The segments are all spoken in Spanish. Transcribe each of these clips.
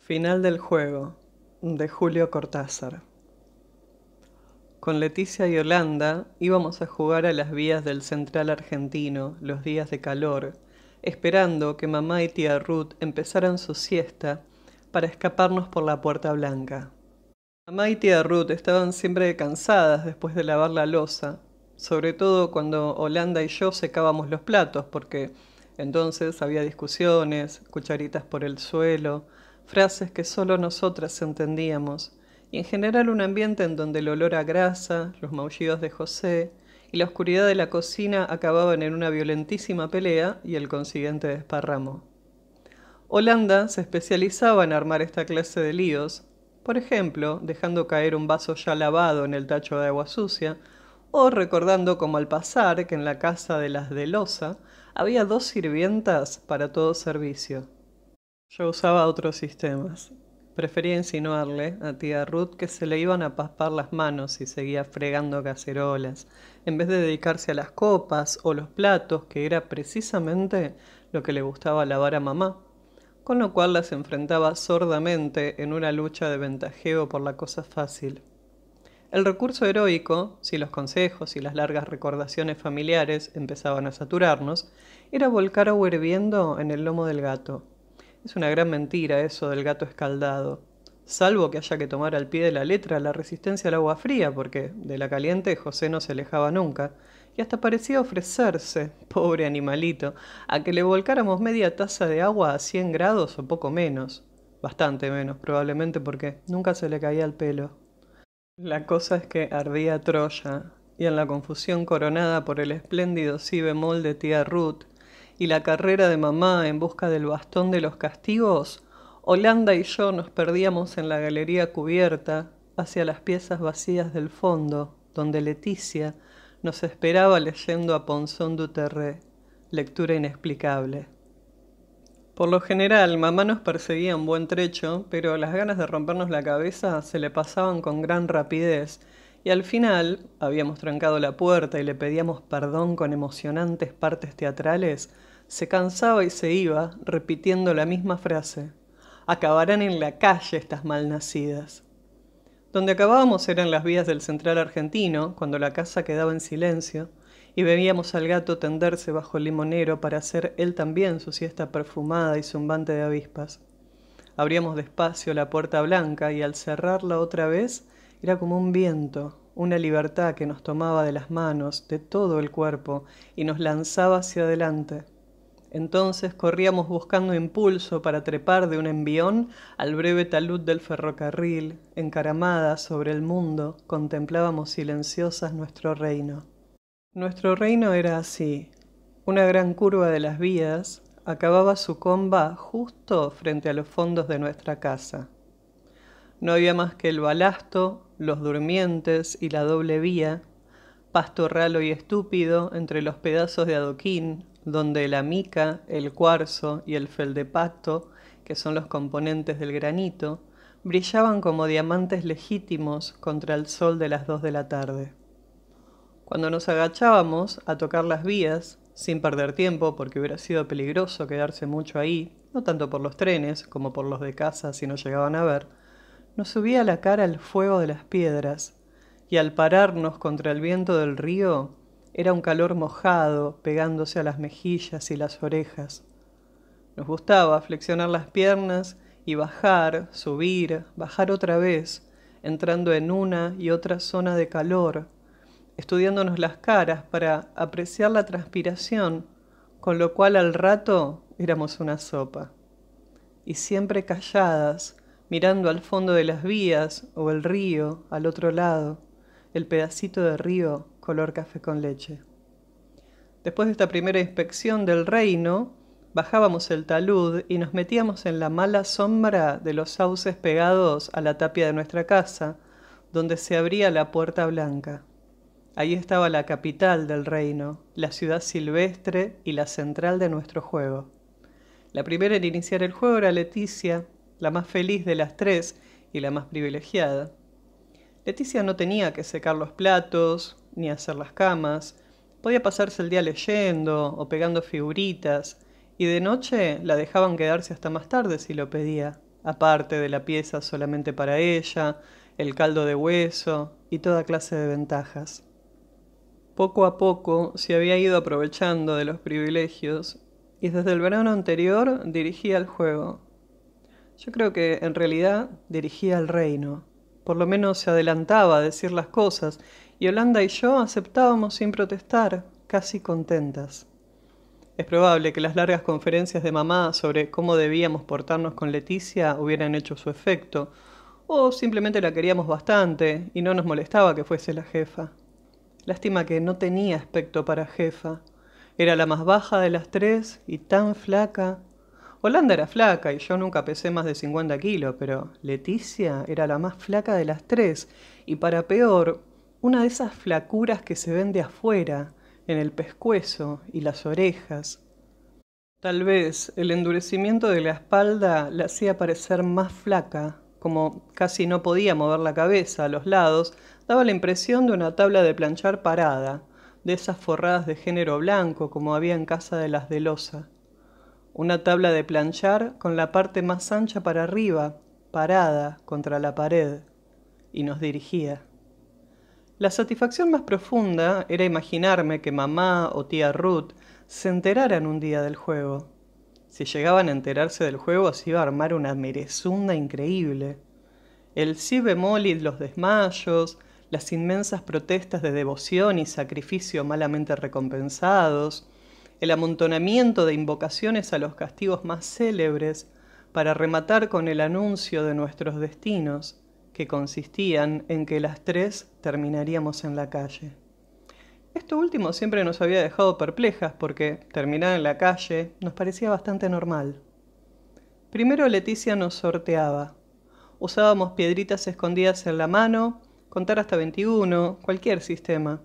Final del juego, de Julio Cortázar. Con Leticia y Yolanda íbamos a jugar a las vías del Central Argentino los días de calor, esperando que mamá y tía Ruth empezaran su siesta para escaparnos por la Puerta Blanca. Mamá y tía Ruth estaban siempre cansadas después de lavar la loza, sobre todo cuando Yolanda y yo secábamos los platos, porque entonces había discusiones, cucharitas por el suelo, frases que solo nosotras entendíamos, y en general un ambiente en donde el olor a grasa, los maullidos de José y la oscuridad de la cocina acababan en una violentísima pelea y el consiguiente desparramo. Holanda se especializaba en armar esta clase de líos, por ejemplo, dejando caer un vaso ya lavado en el tacho de agua sucia, o recordando como al pasar que en la casa de las de Loza había 2 sirvientas para todo servicio. Yo usaba otros sistemas. Prefería insinuarle a tía Ruth que se le iban a paspar las manos y seguía fregando cacerolas, en vez de dedicarse a las copas o los platos, que era precisamente lo que le gustaba lavar a mamá, con lo cual las enfrentaba sordamente en una lucha de ventajeo por la cosa fácil. El recurso heroico, si los consejos y las largas recordaciones familiares empezaban a saturarnos, era volcar agua hirviendo en el lomo del gato. Es una gran mentira eso del gato escaldado, salvo que haya que tomar al pie de la letra la resistencia al agua fría, porque de la caliente José no se alejaba nunca, y hasta parecía ofrecerse, pobre animalito, a que le volcáramos media taza de agua a 100 grados o poco menos. Bastante menos, probablemente, porque nunca se le caía el pelo. La cosa es que ardía Troya, y en la confusión coronada por el espléndido si bemol de tía Ruth y la carrera de mamá en busca del bastón de los castigos, Holanda y yo nos perdíamos en la galería cubierta hacia las piezas vacías del fondo, donde Leticia nos esperaba leyendo a Ponzón du Terré, lectura inexplicable. Por lo general, mamá nos perseguía un buen trecho, pero las ganas de rompernos la cabeza se le pasaban con gran rapidez, y al final habíamos trancado la puerta y le pedíamos perdón con emocionantes partes teatrales, se cansaba y se iba, repitiendo la misma frase. Acabarán en la calle estas malnacidas. Donde acabábamos eran las vías del Central Argentino, cuando la casa quedaba en silencio, y veíamos al gato tenderse bajo el limonero para hacer él también su siesta perfumada y zumbante de avispas. Abríamos despacio la puerta blanca y al cerrarla otra vez era como un viento, una libertad que nos tomaba de las manos, de todo el cuerpo, y nos lanzaba hacia adelante. Entonces corríamos buscando impulso para trepar de un envión al breve talud del ferrocarril, encaramadas sobre el mundo, contemplábamos silenciosas nuestro reino. Nuestro reino era así. Una gran curva de las vías acababa su comba justo frente a los fondos de nuestra casa. No había más que el balasto, los durmientes y la doble vía, pasto ralo y estúpido entre los pedazos de adoquín, donde la mica, el cuarzo y el feldspato, que son los componentes del granito, brillaban como diamantes legítimos contra el sol de las 2 de la tarde. Cuando nos agachábamos a tocar las vías, sin perder tiempo porque hubiera sido peligroso quedarse mucho ahí, no tanto por los trenes como por los de casa si nos llegaban a ver, nos subía a la cara el fuego de las piedras, y al pararnos contra el viento del río, era un calor mojado pegándose a las mejillas y las orejas. Nos gustaba flexionar las piernas y bajar, subir, bajar otra vez, entrando en una y otra zona de calor, estudiándonos las caras para apreciar la transpiración, con lo cual al rato éramos una sopa. Y siempre calladas, mirando al fondo de las vías o el río al otro lado, el pedacito de río color café con leche. Después de esta primera inspección del reino, bajábamos el talud y nos metíamos en la mala sombra de los sauces pegados a la tapia de nuestra casa, donde se abría la puerta blanca. Allí estaba la capital del reino, la ciudad silvestre y la central de nuestro juego. La primera en iniciar el juego era Leticia, la más feliz de las 3 y la más privilegiada. Leticia no tenía que secar los platos, ni hacer las camas, podía pasarse el día leyendo o pegando figuritas, y de noche la dejaban quedarse hasta más tarde si lo pedía. aparte de la pieza solamente para ella, el caldo de hueso y toda clase de ventajas. Poco a poco se había ido aprovechando de los privilegios y desde el verano anterior dirigía el juego. Yo creo que en realidad dirigía el reino. Por lo menos se adelantaba a decir las cosas y Yolanda y yo aceptábamos sin protestar, casi contentas. Es probable que las largas conferencias de mamá sobre cómo debíamos portarnos con Leticia hubieran hecho su efecto, o simplemente la queríamos bastante y no nos molestaba que fuese la jefa. Lástima que no tenía aspecto para jefa. Era la más baja de las tres y tan flaca. Holanda era flaca y yo nunca pesé más de 50 kilos, pero Leticia era la más flaca de las tres y para peor, una de esas flacuras que se ven de afuera, en el pescuezo y las orejas. Tal vez el endurecimiento de la espalda la hacía parecer más flaca, como casi no podía mover la cabeza a los lados, daba la impresión de una tabla de planchar parada, de esas forradas de género blanco como había en casa de las de loza. Una tabla de planchar con la parte más ancha para arriba, parada contra la pared, y nos dirigía. La satisfacción más profunda era imaginarme que mamá o tía Ruth se enteraran un día del juego. Si llegaban a enterarse del juego se iba a armar una merezunda increíble. El si bemol y los desmayos, las inmensas protestas de devoción y sacrificio malamente recompensados, el amontonamiento de invocaciones a los castigos más célebres, para rematar con el anuncio de nuestros destinos, que consistían en que las tres terminaríamos en la calle. Esto último siempre nos había dejado perplejas porque terminar en la calle nos parecía bastante normal. Primero Leticia nos sorteaba. Usábamos piedritas escondidas en la mano, contar hasta 21, cualquier sistema.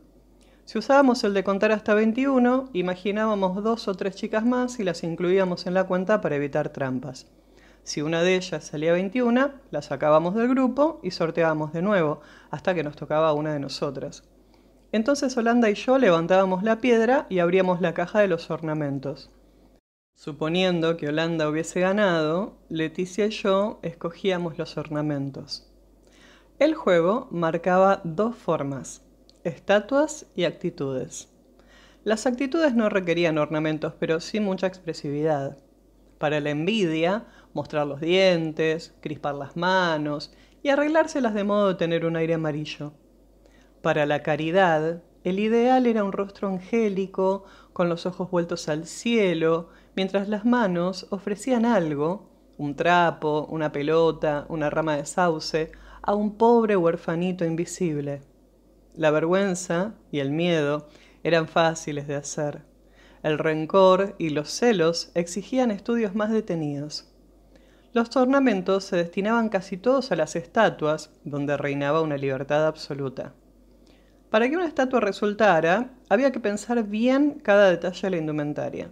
Si usábamos el de contar hasta 21, imaginábamos 2 o 3 chicas más y las incluíamos en la cuenta para evitar trampas. Si una de ellas salía 21, la sacábamos del grupo y sorteábamos de nuevo, hasta que nos tocaba una de nosotras. Entonces Holanda y yo levantábamos la piedra y abríamos la caja de los ornamentos. Suponiendo que Holanda hubiese ganado, Leticia y yo escogíamos los ornamentos. El juego marcaba 2 formas: estatuas y actitudes. Las actitudes no requerían ornamentos, pero sí mucha expresividad. Para la envidia, mostrar los dientes, crispar las manos y arreglárselas de modo de tener un aire amarillo. Para la caridad, el ideal era un rostro angélico, con los ojos vueltos al cielo, mientras las manos ofrecían algo, un trapo, una pelota, una rama de sauce, a un pobre huerfanito invisible. La vergüenza y el miedo eran fáciles de hacer. El rencor y los celos exigían estudios más detenidos. Los ornamentos se destinaban casi todos a las estatuas, donde reinaba una libertad absoluta. Para que una estatua resultara, había que pensar bien cada detalle de la indumentaria.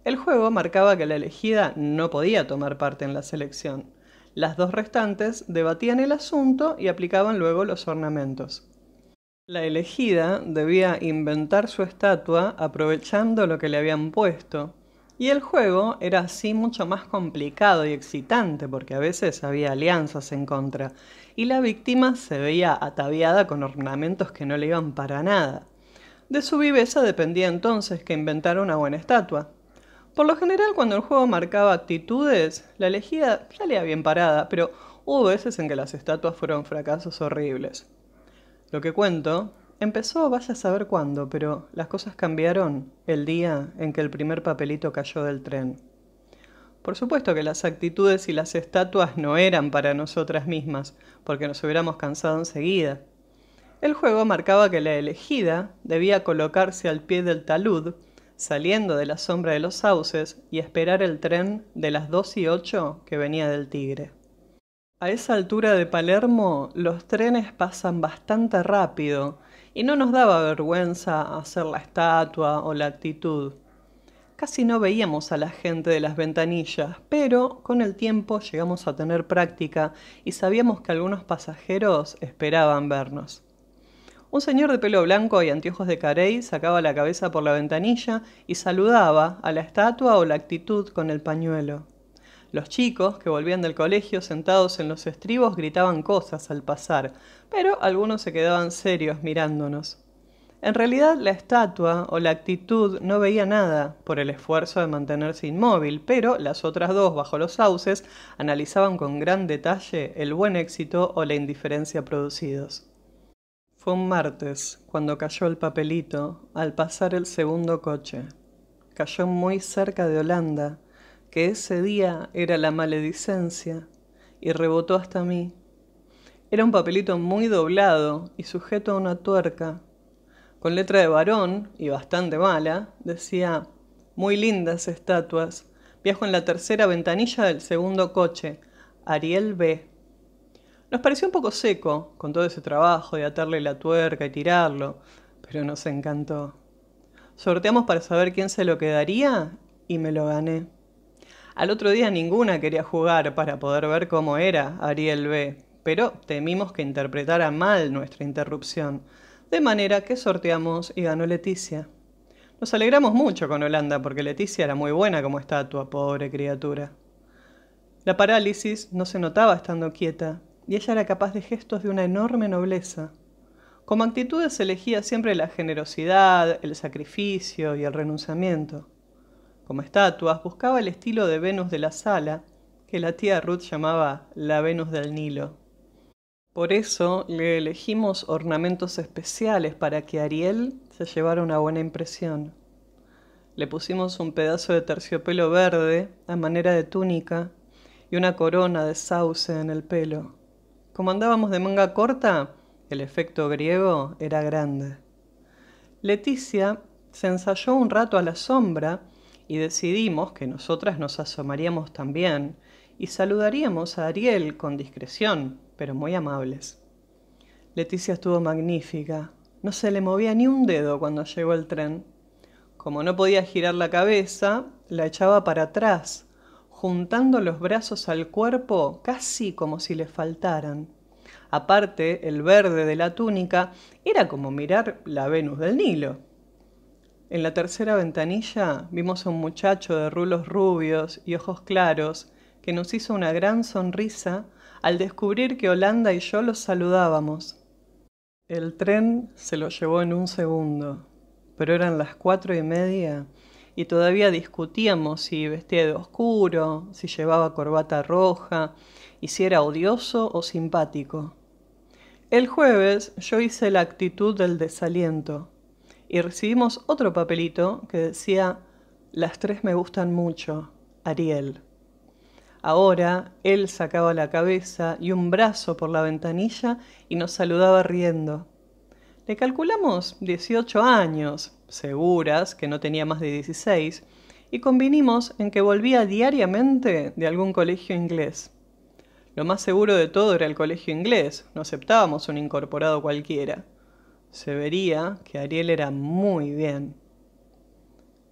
El juego marcaba que la elegida no podía tomar parte en la selección. Las 2 restantes debatían el asunto y aplicaban luego los ornamentos. La elegida debía inventar su estatua aprovechando lo que le habían puesto, y el juego era así mucho más complicado y excitante porque a veces había alianzas en contra, y la víctima se veía ataviada con ornamentos que no le iban para nada. De su viveza dependía entonces que inventara una buena estatua. Por lo general, cuando el juego marcaba actitudes, la elegida salía bien parada, pero hubo veces en que las estatuas fueron fracasos horribles. Lo que cuento empezó vaya a saber cuándo, pero las cosas cambiaron el día en que el primer papelito cayó del tren. Por supuesto que las actitudes y las estatuas no eran para nosotras mismas, porque nos hubiéramos cansado enseguida. El juego marcaba que la elegida debía colocarse al pie del talud, saliendo de la sombra de los sauces, y esperar el tren de las 2:08 que venía del Tigre. A esa altura de Palermo, los trenes pasan bastante rápido y no nos daba vergüenza hacer la estatua o la actitud. Casi no veíamos a la gente de las ventanillas, pero con el tiempo llegamos a tener práctica y sabíamos que algunos pasajeros esperaban vernos. Un señor de pelo blanco y anteojos de carey sacaba la cabeza por la ventanilla y saludaba a la estatua o la actitud con el pañuelo. Los chicos que volvían del colegio sentados en los estribos gritaban cosas al pasar, pero algunos se quedaban serios mirándonos. En realidad la estatua o la actitud no veía nada por el esfuerzo de mantenerse inmóvil, pero las otras dos bajo los sauces analizaban con gran detalle el buen éxito o la indiferencia producidos. Fue un martes cuando cayó el papelito al pasar el segundo coche. Cayó muy cerca de Holanda, que ese día era la maledicencia, y rebotó hasta mí. Era un papelito muy doblado y sujeto a una tuerca. Con letra de varón, y bastante mala, decía: muy lindas estatuas. Viajo en la tercera ventanilla del segundo coche. Ariel B. Nos pareció un poco seco, con todo ese trabajo de atarle la tuerca y tirarlo, pero nos encantó. Sorteamos para saber quién se lo quedaría y me lo gané. Al otro día ninguna quería jugar para poder ver cómo era Ariel B, pero temimos que interpretara mal nuestra interrupción, de manera que sorteamos y ganó Leticia. Nos alegramos mucho con Holanda porque Leticia era muy buena como estatua, pobre criatura. La parálisis no se notaba estando quieta, y ella era capaz de gestos de una enorme nobleza. Como actitudes elegía siempre la generosidad, el sacrificio y el renunciamiento. Como estatuas buscaba el estilo de Venus de la Sala, que la tía Ruth llamaba la Venus del Nilo. Por eso le elegimos ornamentos especiales para que Ariel se llevara una buena impresión. Le pusimos un pedazo de terciopelo verde a manera de túnica y una corona de sauce en el pelo. Como andábamos de manga corta, el efecto griego era grande. Leticia se ensayó un rato a la sombra y decidimos que nosotras nos asomaríamos también y saludaríamos a Ariel con discreción, pero muy amables. Leticia estuvo magnífica. No se le movía ni un dedo cuando llegó el tren. Como no podía girar la cabeza, la echaba para atrás, juntando los brazos al cuerpo casi como si le faltaran. Aparte, el verde de la túnica era como mirar la Venus del Nilo. En la tercera ventanilla vimos a un muchacho de rulos rubios y ojos claros que nos hizo una gran sonrisa al descubrir que Holanda y yo los saludábamos. El tren se lo llevó en un segundo, pero eran las 4:30 y todavía discutíamos si vestía de oscuro, si llevaba corbata roja y si era odioso o simpático. El jueves yo hice la actitud del desaliento y recibimos otro papelito que decía: las tres me gustan mucho, Ariel. Ahora él sacaba la cabeza y un brazo por la ventanilla y nos saludaba riendo. Le calculamos 18 años, seguras que no tenía más de 16, y convinimos en que volvía diariamente de algún colegio inglés. Lo más seguro de todo era el colegio inglés, no aceptábamos un incorporado cualquiera. Se vería que Ariel era muy bien.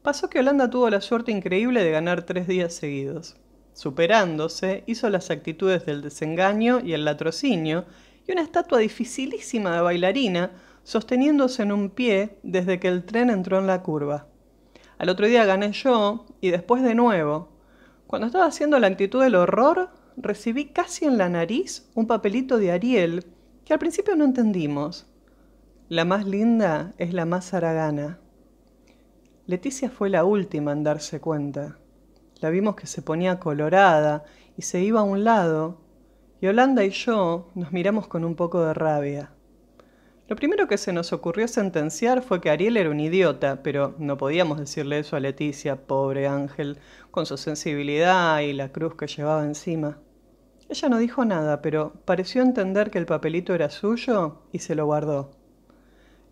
Pasó que Holanda tuvo la suerte increíble de ganar 3 días seguidos. Superándose, hizo las actitudes del desengaño y el latrocinio, y una estatua dificilísima de bailarina, sosteniéndose en un pie desde que el tren entró en la curva. Al otro día gané yo, y después de nuevo. Cuando estaba haciendo la actitud del horror, recibí casi en la nariz un papelito de Ariel, que al principio no entendimos. La más linda es la más haragana. Leticia fue la última en darse cuenta. La vimos que se ponía colorada y se iba a un lado, y Holanda y yo nos miramos con un poco de rabia. Lo primero que se nos ocurrió sentenciar fue que Ariel era un idiota, pero no podíamos decirle eso a Leticia, pobre ángel, con su sensibilidad y la cruz que llevaba encima. Ella no dijo nada, pero pareció entender que el papelito era suyo y se lo guardó.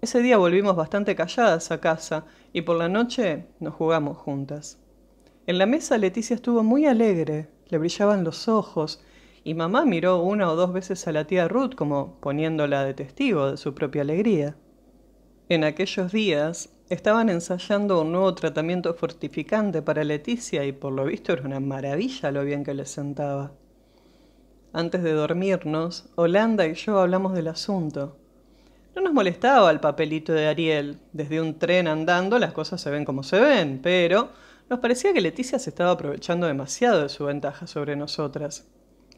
Ese día volvimos bastante calladas a casa y por la noche nos jugamos juntas. En la mesa Leticia estuvo muy alegre, le brillaban los ojos, y mamá miró 1 o 2 veces a la tía Ruth como poniéndola de testigo de su propia alegría. En aquellos días estaban ensayando un nuevo tratamiento fortificante para Leticia y por lo visto era una maravilla lo bien que le sentaba. Antes de dormirnos, Holanda y yo hablamos del asunto. No nos molestaba el papelito de Ariel. Desde un tren andando las cosas se ven como se ven, pero Nos parecía que Leticia se estaba aprovechando demasiado de su ventaja sobre nosotras.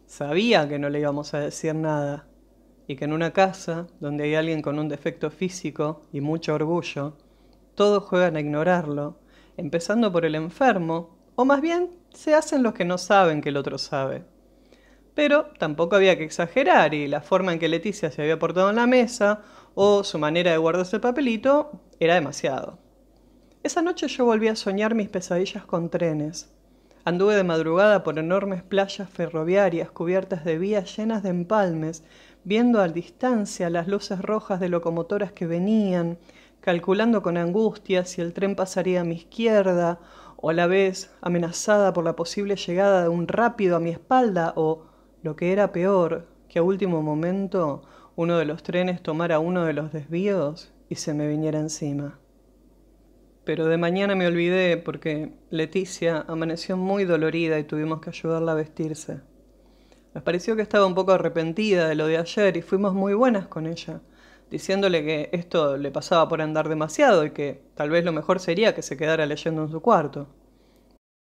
Sabía que no le íbamos a decir nada, y que en una casa donde hay alguien con un defecto físico y mucho orgullo, todos juegan a ignorarlo, empezando por el enfermo, o más bien se hacen los que no saben que el otro sabe. Pero tampoco había que exagerar y la forma en que Leticia se había portado en la mesa o su manera de guardarse el papelito era demasiado. Esa noche yo volví a soñar mis pesadillas con trenes. Anduve de madrugada por enormes playas ferroviarias cubiertas de vías llenas de empalmes, viendo a distancia las luces rojas de locomotoras que venían, calculando con angustia si el tren pasaría a mi izquierda, o a la vez amenazada por la posible llegada de un rápido a mi espalda, o, lo que era peor, que a último momento uno de los trenes tomara uno de los desvíos y se me viniera encima. Pero de mañana me olvidé porque Leticia amaneció muy dolorida y tuvimos que ayudarla a vestirse. Nos pareció que estaba un poco arrepentida de lo de ayer y fuimos muy buenas con ella, diciéndole que esto le pasaba por andar demasiado y que tal vez lo mejor sería que se quedara leyendo en su cuarto.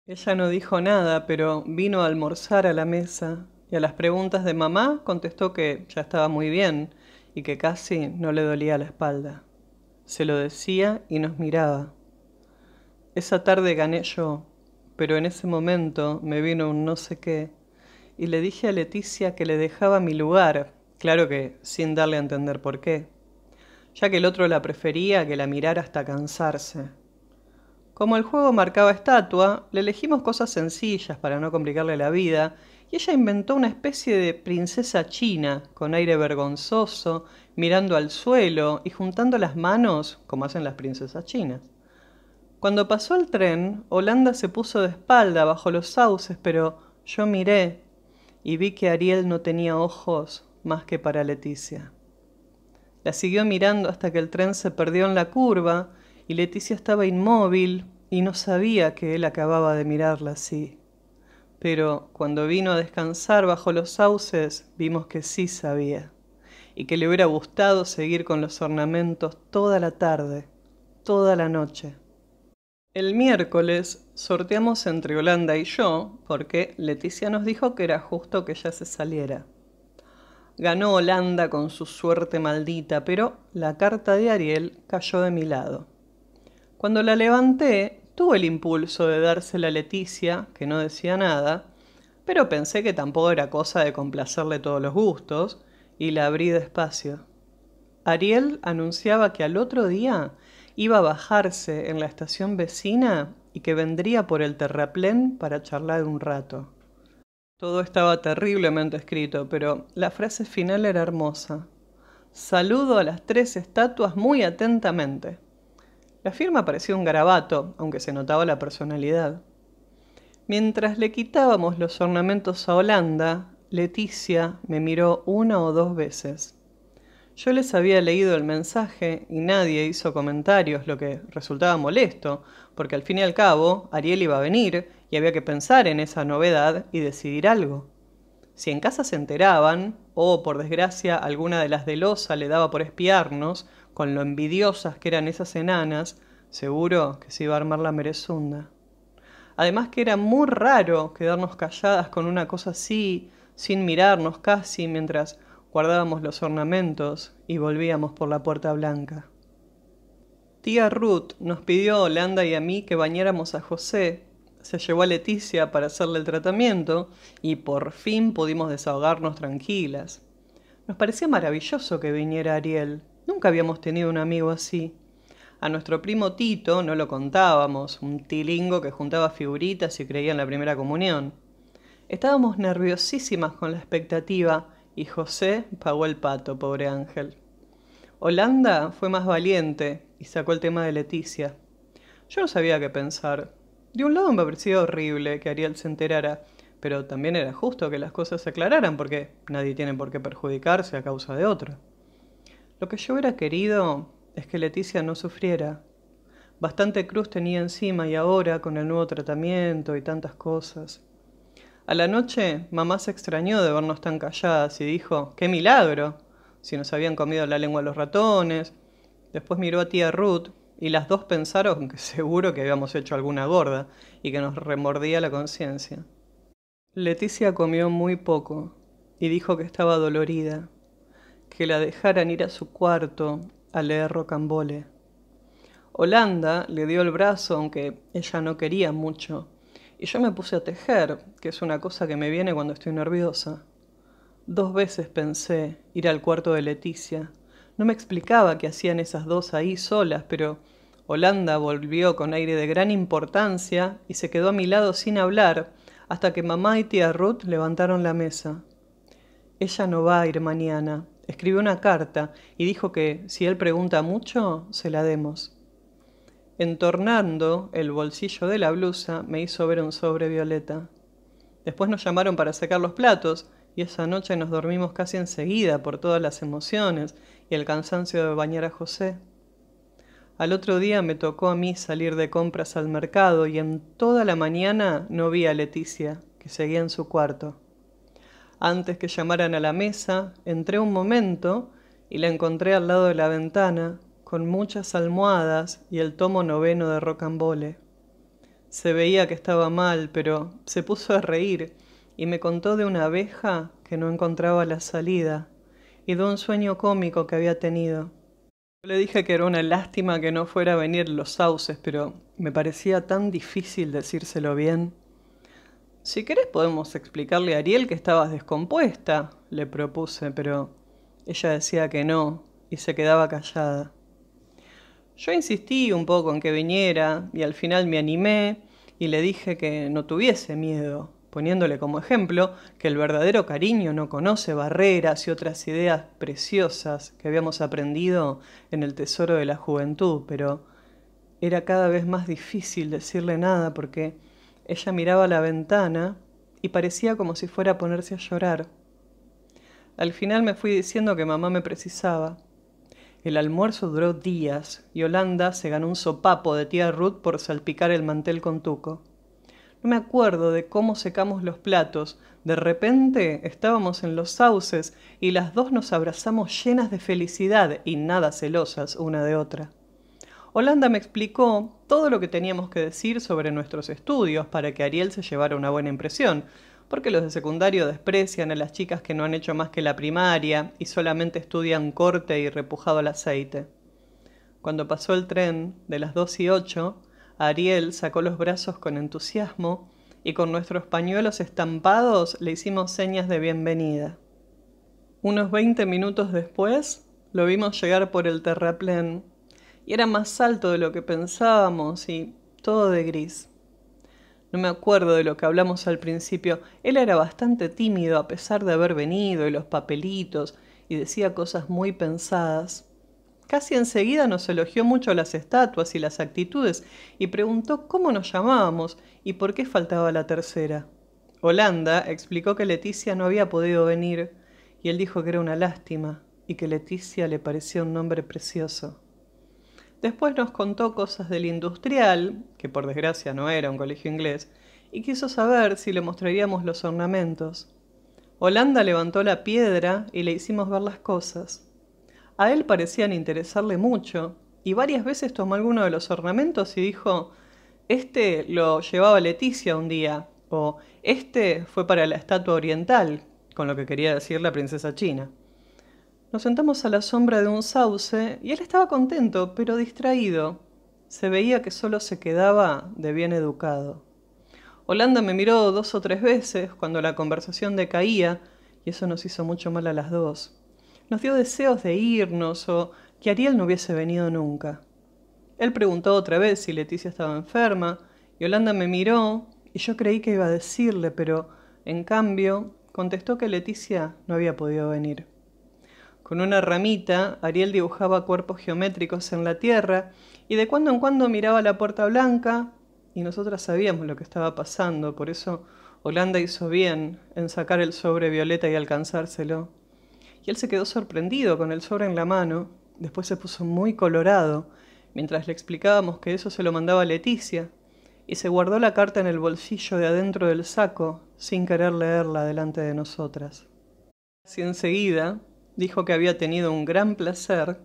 Ella no dijo nada, pero vino a almorzar a la mesa y a las preguntas de mamá contestó que ya estaba muy bien y que casi no le dolía la espalda. Se lo decía y nos miraba. Esa tarde gané yo, pero en ese momento me vino un no sé qué, y le dije a Leticia que le dejaba mi lugar, claro que sin darle a entender por qué, ya que el otro la prefería que la mirara hasta cansarse. Como el juego marcaba estatua, le elegimos cosas sencillas para no complicarle la vida, y ella inventó una especie de princesa china, con aire vergonzoso, mirando al suelo y juntando las manos como hacen las princesas chinas. Cuando pasó el tren, Holanda se puso de espalda bajo los sauces, pero yo miré y vi que Ariel no tenía ojos más que para Leticia. La siguió mirando hasta que el tren se perdió en la curva y Leticia estaba inmóvil y no sabía que él acababa de mirarla así. Pero cuando vino a descansar bajo los sauces, vimos que sí sabía y que le hubiera gustado seguir con los ornamentos toda la tarde, toda la noche. El miércoles sorteamos entre Holanda y yo porque Leticia nos dijo que era justo que ella se saliera. Ganó Holanda con su suerte maldita, pero la carta de Ariel cayó de mi lado. Cuando la levanté, tuve el impulso de dársela a Leticia, que no decía nada, pero pensé que tampoco era cosa de complacerle todos los gustos, y la abrí despacio. Ariel anunciaba que al otro día iba a bajarse en la estación vecina y que vendría por el terraplén para charlar un rato. Todo estaba terriblemente escrito, pero la frase final era hermosa. Saludo a las 3 estatuas muy atentamente. La firma parecía un garabato, aunque se notaba la personalidad. Mientras le quitábamos los ornamentos a Holanda, Leticia me miró 1 o 2 veces. Yo les había leído el mensaje y nadie hizo comentarios, lo que resultaba molesto, porque al fin y al cabo Ariel iba a venir y había que pensar en esa novedad y decidir algo. Si en casa se enteraban, o por desgracia alguna de las de Loza le daba por espiarnos, con lo envidiosas que eran esas enanas, seguro que se iba a armar la merezunda. Además que era muy raro quedarnos calladas con una cosa así, sin mirarnos casi, mientras guardábamos los ornamentos y volvíamos por la puerta blanca. Tía Ruth nos pidió a Holanda y a mí que bañáramos a José, se llevó a Leticia para hacerle el tratamiento y por fin pudimos desahogarnos tranquilas. Nos parecía maravilloso que viniera Ariel, nunca habíamos tenido un amigo así. A nuestro primo Tito no lo contábamos, un tilingo que juntaba figuritas y creía en la primera comunión. Estábamos nerviosísimas con la expectativa y José pagó el pato, pobre ángel. Holanda fue más valiente y sacó el tema de Leticia. Yo no sabía qué pensar. De un lado me parecía horrible que Ariel se enterara, pero también era justo que las cosas se aclararan porque nadie tiene por qué perjudicarse a causa de otro. Lo que yo hubiera querido es que Leticia no sufriera. Bastante cruz tenía encima y ahora con el nuevo tratamiento y tantas cosas. A la noche, mamá se extrañó de vernos tan calladas y dijo, ¡qué milagro! Si nos habían comido la lengua los ratones. Después miró a tía Ruth y las dos pensaron que seguro que habíamos hecho alguna gorda y que nos remordía la conciencia. Leticia comió muy poco y dijo que estaba dolorida, que la dejaran ir a su cuarto a leer Rocambole. Holanda le dio el brazo, aunque ella no quería mucho, y yo me puse a tejer, que es una cosa que me viene cuando estoy nerviosa. 2 veces pensé ir al cuarto de Leticia. No me explicaba qué hacían esas dos ahí solas, pero Holanda volvió con aire de gran importancia y se quedó a mi lado sin hablar, hasta que mamá y tía Ruth levantaron la mesa. Ella no va a ir mañana. Escribió una carta y dijo que si él pregunta mucho, se la demos. Entornando el bolsillo de la blusa, me hizo ver un sobre violeta. Después nos llamaron para sacar los platos, y esa noche nos dormimos casi enseguida por todas las emociones y el cansancio de bañar a José. Al otro día me tocó a mí salir de compras al mercado y en toda la mañana no vi a Leticia, que seguía en su cuarto. Antes que llamaran a la mesa, entré un momento y la encontré al lado de la ventana, con muchas almohadas y el tomo 9 de Rocambole. Se veía que estaba mal, pero se puso a reír y me contó de una abeja que no encontraba la salida y de un sueño cómico que había tenido. Yo le dije que era una lástima que no fuera a venir los sauces, pero me parecía tan difícil decírselo bien. Si querés podemos explicarle a Ariel que estabas descompuesta, le propuse, pero ella decía que no y se quedaba callada. Yo insistí un poco en que viniera y al final me animé y le dije que no tuviese miedo, poniéndole como ejemplo que el verdadero cariño no conoce barreras y otras ideas preciosas que habíamos aprendido en el tesoro de la juventud, pero era cada vez más difícil decirle nada porque ella miraba a la ventana y parecía como si fuera a ponerse a llorar. Al final me fui diciendo que mamá me precisaba. El almuerzo duró días y Holanda se ganó un sopapo de tía Ruth por salpicar el mantel con tuco. No me acuerdo de cómo secamos los platos. De repente estábamos en los sauces y las dos nos abrazamos llenas de felicidad y nada celosas una de otra. Holanda me explicó todo lo que teníamos que decir sobre nuestros estudios para que Ariel se llevara una buena impresión, porque los de secundario desprecian a las chicas que no han hecho más que la primaria y solamente estudian corte y repujado al aceite. Cuando pasó el tren de las 2:08, Ariel sacó los brazos con entusiasmo y con nuestros pañuelos estampados le hicimos señas de bienvenida. Unos 20 minutos después lo vimos llegar por el terraplén y era más alto de lo que pensábamos y todo de gris. No me acuerdo de lo que hablamos al principio. Él era bastante tímido a pesar de haber venido y los papelitos y decía cosas muy pensadas. Casi enseguida nos elogió mucho las estatuas y las actitudes y preguntó cómo nos llamábamos y por qué faltaba la tercera. Holanda explicó que Leticia no había podido venir y él dijo que era una lástima y que Leticia le parecía un nombre precioso. Después nos contó cosas del industrial, que por desgracia no era un colegio inglés, y quiso saber si le mostraríamos los ornamentos. Holanda levantó la piedra y le hicimos ver las cosas. A él parecían interesarle mucho, y varias veces tomó alguno de los ornamentos y dijo, «Este lo llevaba Leticia un día», o «Este fue para la estatua oriental», con lo que quería decir la princesa china. Nos sentamos a la sombra de un sauce y él estaba contento, pero distraído. Se veía que solo se quedaba de bien educado. Holanda me miró 2 o 3 veces cuando la conversación decaía y eso nos hizo mucho mal a las dos. Nos dio deseos de irnos o que Ariel no hubiese venido nunca. Él preguntó otra vez si Leticia estaba enferma y Holanda me miró y yo creí que iba a decirle, pero en cambio contestó que Leticia no había podido venir. Con una ramita, Ariel dibujaba cuerpos geométricos en la tierra y de cuando en cuando miraba la puerta blanca y nosotras sabíamos lo que estaba pasando, por eso Holanda hizo bien en sacar el sobre violeta y alcanzárselo. Y él se quedó sorprendido con el sobre en la mano, después se puso muy colorado mientras le explicábamos que eso se lo mandaba Leticia y se guardó la carta en el bolsillo de adentro del saco sin querer leerla delante de nosotras. Casi enseguida dijo que había tenido un gran placer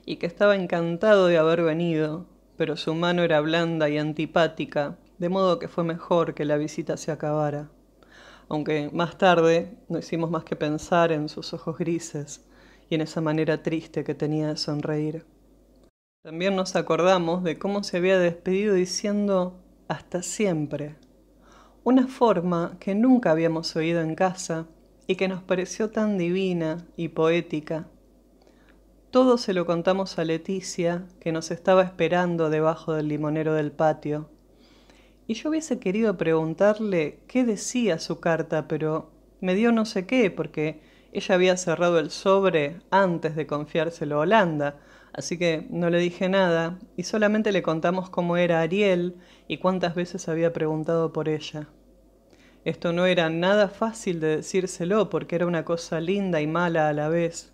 y que estaba encantado de haber venido, pero su mano era blanda y antipática, de modo que fue mejor que la visita se acabara. Aunque más tarde no hicimos más que pensar en sus ojos grises y en esa manera triste que tenía de sonreír. También nos acordamos de cómo se había despedido diciendo «hasta siempre», una forma que nunca habíamos oído en casa y que nos pareció tan divina y poética. Todo se lo contamos a Leticia, que nos estaba esperando debajo del limonero del patio. Y yo hubiese querido preguntarle qué decía su carta, pero me dio no sé qué, porque ella había cerrado el sobre antes de confiárselo a Holanda, así que no le dije nada y solamente le contamos cómo era Ariel y cuántas veces había preguntado por ella. Esto no era nada fácil de decírselo porque era una cosa linda y mala a la vez.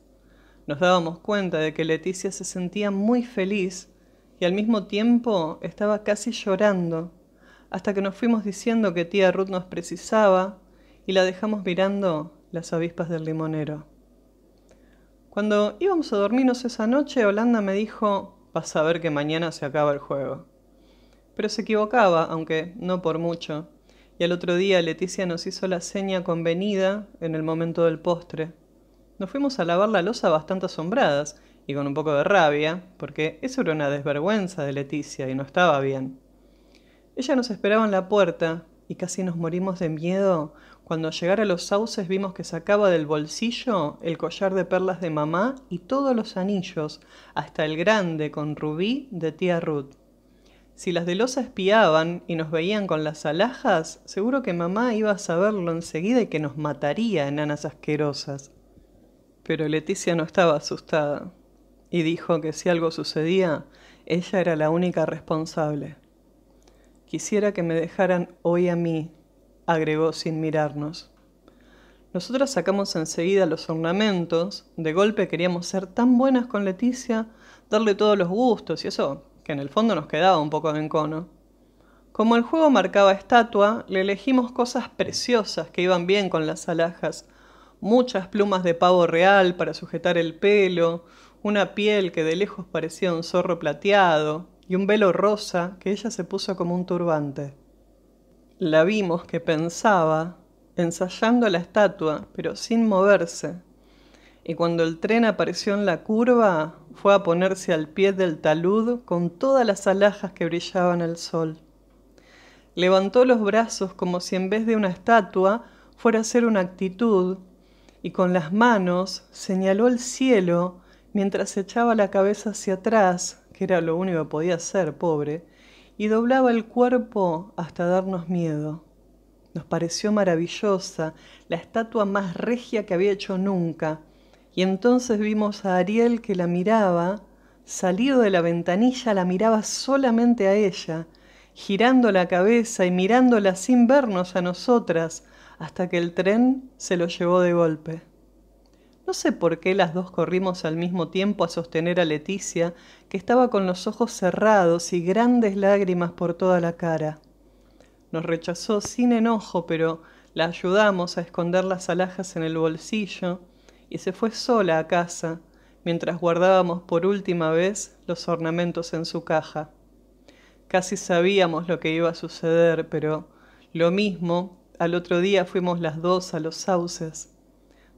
Nos dábamos cuenta de que Leticia se sentía muy feliz y al mismo tiempo estaba casi llorando, hasta que nos fuimos diciendo que tía Ruth nos precisaba y la dejamos mirando las avispas del limonero. Cuando íbamos a dormirnos esa noche, Holanda me dijo, vas a ver que mañana se acaba el juego. Pero se equivocaba, aunque no por mucho, y al otro día Leticia nos hizo la seña convenida en el momento del postre. Nos fuimos a lavar la loza bastante asombradas y con un poco de rabia, porque eso era una desvergüenza de Leticia y no estaba bien. Ella nos esperaba en la puerta y casi nos morimos de miedo cuando al llegar a los sauces vimos que sacaba del bolsillo el collar de perlas de mamá y todos los anillos, hasta el grande con rubí de tía Ruth. Si las de loza espiaban y nos veían con las alhajas, seguro que mamá iba a saberlo enseguida y que nos mataría, enanas asquerosas. Pero Leticia no estaba asustada y dijo que si algo sucedía, ella era la única responsable. Quisiera que me dejaran hoy a mí, agregó sin mirarnos. Nosotras sacamos enseguida los ornamentos, de golpe queríamos ser tan buenas con Leticia, darle todos los gustos y eso, que en el fondo nos quedaba un poco de encono. Como el juego marcaba estatua, le elegimos cosas preciosas que iban bien con las alhajas, muchas plumas de pavo real para sujetar el pelo, una piel que de lejos parecía un zorro plateado y un velo rosa que ella se puso como un turbante. La vimos que pensaba, ensayando la estatua, pero sin moverse, y cuando el tren apareció en la curva, fue a ponerse al pie del talud con todas las alhajas que brillaban al sol. Levantó los brazos como si en vez de una estatua fuera a ser una actitud, y con las manos señaló el cielo mientras echaba la cabeza hacia atrás, que era lo único que podía hacer, pobre, y doblaba el cuerpo hasta darnos miedo. Nos pareció maravillosa, la estatua más regia que había hecho nunca, y entonces vimos a Ariel que la miraba, salido de la ventanilla la miraba solamente a ella, girando la cabeza y mirándola sin vernos a nosotras, hasta que el tren se lo llevó de golpe. No sé por qué las dos corrimos al mismo tiempo a sostener a Leticia, que estaba con los ojos cerrados y grandes lágrimas por toda la cara. Nos rechazó sin enojo, pero la ayudamos a esconder las alhajas en el bolsillo y se fue sola a casa, mientras guardábamos por última vez los ornamentos en su caja. Casi sabíamos lo que iba a suceder, pero lo mismo, al otro día fuimos las dos a los sauces.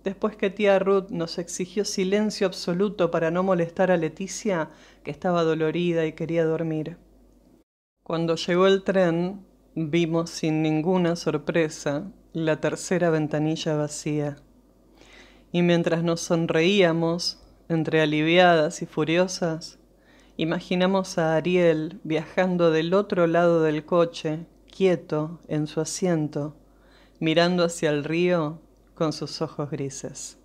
Después que tía Ruth nos exigió silencio absoluto para no molestar a Leticia, que estaba dolorida y quería dormir. Cuando llegó el tren, vimos sin ninguna sorpresa la tercera ventanilla vacía. Y mientras nos sonreíamos, entre aliviadas y furiosas, imaginamos a Ariel viajando del otro lado del coche, quieto en su asiento, mirando hacia el río con sus ojos grises.